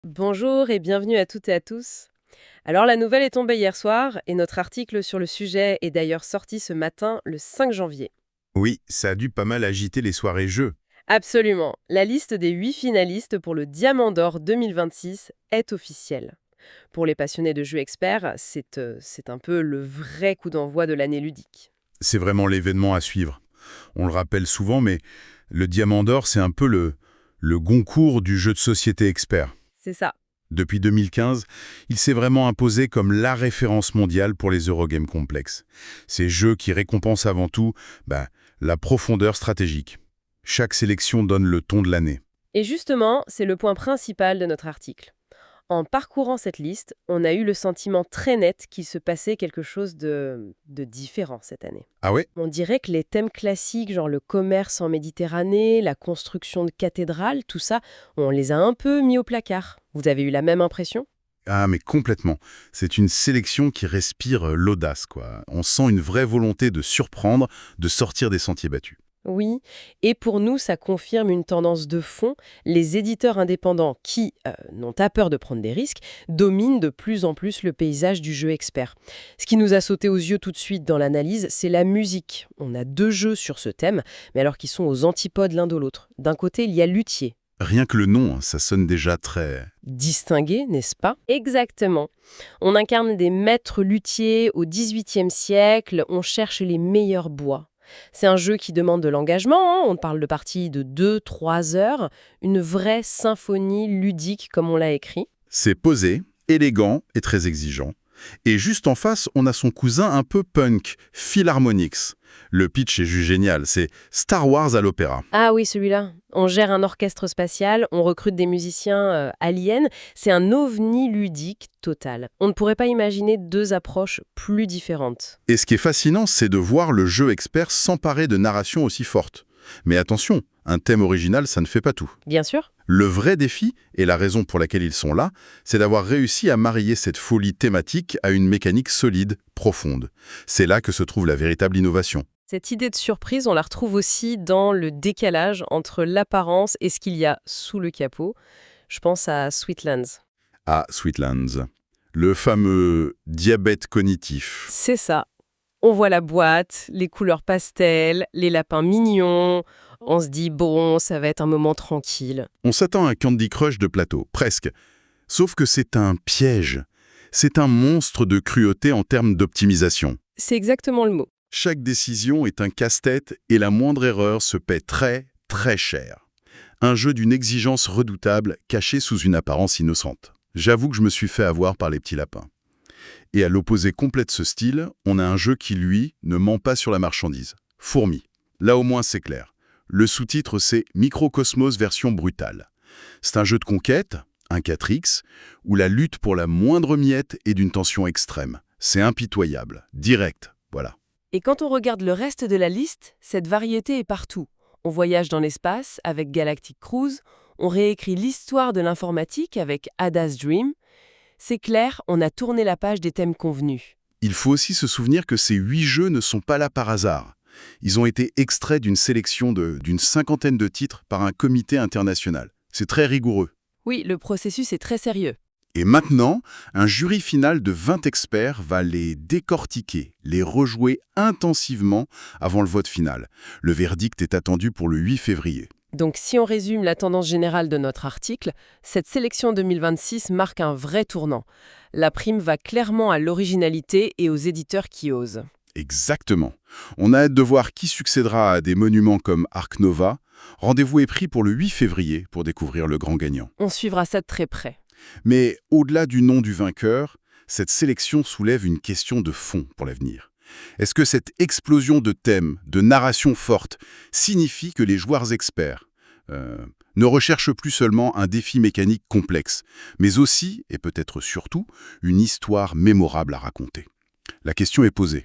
Bonjour et bienvenue à toutes et à tous. Alors la nouvelle est tombée hier soir et notre article sur le sujet est d'ailleurs sorti ce matin, le 5 janvier. Oui, ça a dû pas mal agiter les soirées jeux. Absolument, la liste des 8 finalistes pour le Diamant d'Or 2026 est officielle. Pour les passionnés de jeux experts, c'est un peu le vrai coup d'envoi de l'année ludique. C'est vraiment l'événement à suivre. On le rappelle souvent, mais le Diamant d'Or, c'est un peu le Goncourt du jeu de société expert. C'est ça. Depuis 2015, il s'est vraiment imposé comme la référence mondiale pour les Eurogames complexes. Ces jeux qui récompensent avant tout la profondeur stratégique. Chaque sélection donne le ton de l'année. Et justement, c'est le point principal de notre article. En parcourant cette liste, on a eu le sentiment très net qu'il se passait quelque chose de différent cette année. Ah ouais? On dirait que les thèmes classiques, genre le commerce en Méditerranée, la construction de cathédrales, tout ça, on les a un peu mis au placard. Vous avez eu la même impression? Ah, mais complètement. C'est une sélection qui respire l'audace, quoi. On sent une vraie volonté de surprendre, de sortir des sentiers battus. Oui, et pour nous, ça confirme une tendance de fond. Les éditeurs indépendants qui n'ont pas peur de prendre des risques dominent de plus en plus le paysage du jeu expert. Ce qui nous a sauté aux yeux tout de suite dans l'analyse, c'est la musique. On a 2 jeux sur ce thème, mais alors qu'ils sont aux antipodes l'un de l'autre. D'un côté, il y a Luthier. Rien que le nom, hein, ça sonne déjà très... Distingué, n'est-ce pas? Exactement. On incarne des maîtres luthiers au XVIIIe siècle, on cherche les meilleurs bois. C'est un jeu qui demande de l'engagement, hein. On parle de parties de 2-3 heures, une vraie symphonie ludique comme on l'a écrit. C'est posé, élégant et très exigeant. Et juste en face, on a son cousin un peu punk, Philharmonix. Le pitch est juste génial, c'est Star Wars à l'opéra. Ah oui, celui-là. On gère un orchestre spatial, on recrute des musiciens aliens. C'est un ovni ludique total. On ne pourrait pas imaginer 2 approches plus différentes. Et ce qui est fascinant, c'est de voir le jeu expert s'emparer de narrations aussi fortes. Mais attention, un thème original, ça ne fait pas tout. Bien sûr. Le vrai défi, et la raison pour laquelle ils sont là, c'est d'avoir réussi à marier cette folie thématique à une mécanique solide, profonde. C'est là que se trouve la véritable innovation. Cette idée de surprise, on la retrouve aussi dans le décalage entre l'apparence et ce qu'il y a sous le capot. Je pense à Sweetlands. À Sweetlands, le fameux diabète cognitif. C'est ça. On voit la boîte, les couleurs pastel, les lapins mignons. On se dit, bon, ça va être un moment tranquille. On s'attend à un Candy Crush de plateau, presque. Sauf que c'est un piège. C'est un monstre de cruauté en termes d'optimisation. C'est exactement le mot. Chaque décision est un casse-tête et la moindre erreur se paie très, très cher. Un jeu d'une exigence redoutable caché sous une apparence innocente. J'avoue que je me suis fait avoir par les petits lapins. Et à l'opposé complet de ce style, on a un jeu qui, lui, ne ment pas sur la marchandise. Fourmi. Là au moins c'est clair. Le sous-titre c'est Microcosmos version brutale. C'est un jeu de conquête, un 4X, où la lutte pour la moindre miette est d'une tension extrême. C'est impitoyable, direct, voilà. Et quand on regarde le reste de la liste, cette variété est partout. On voyage dans l'espace avec Galactic Cruise, on réécrit l'histoire de l'informatique avec Ada's Dream. C'est clair, on a tourné la page des thèmes convenus. Il faut aussi se souvenir que ces 8 jeux ne sont pas là par hasard. Ils ont été extraits d'une sélection d'une cinquantaine de titres par un comité international. C'est très rigoureux. Oui, le processus est très sérieux. Et maintenant, un jury final de 20 experts va les décortiquer, les rejouer intensivement avant le vote final. Le verdict est attendu pour le 8 février. Donc si on résume la tendance générale de notre article, cette sélection 2026 marque un vrai tournant. La prime va clairement à l'originalité et aux éditeurs qui osent. Exactement. On a hâte de voir qui succédera à des monuments comme Ark Nova. Rendez-vous est pris pour le 8 février pour découvrir le grand gagnant. On suivra ça de très près. Mais au-delà du nom du vainqueur, cette sélection soulève une question de fond pour l'avenir. Est-ce que cette explosion de thèmes, de narration forte, signifie que les joueurs experts ne recherchent plus seulement un défi mécanique complexe, mais aussi, et peut-être surtout, une histoire mémorable à raconter? La question est posée.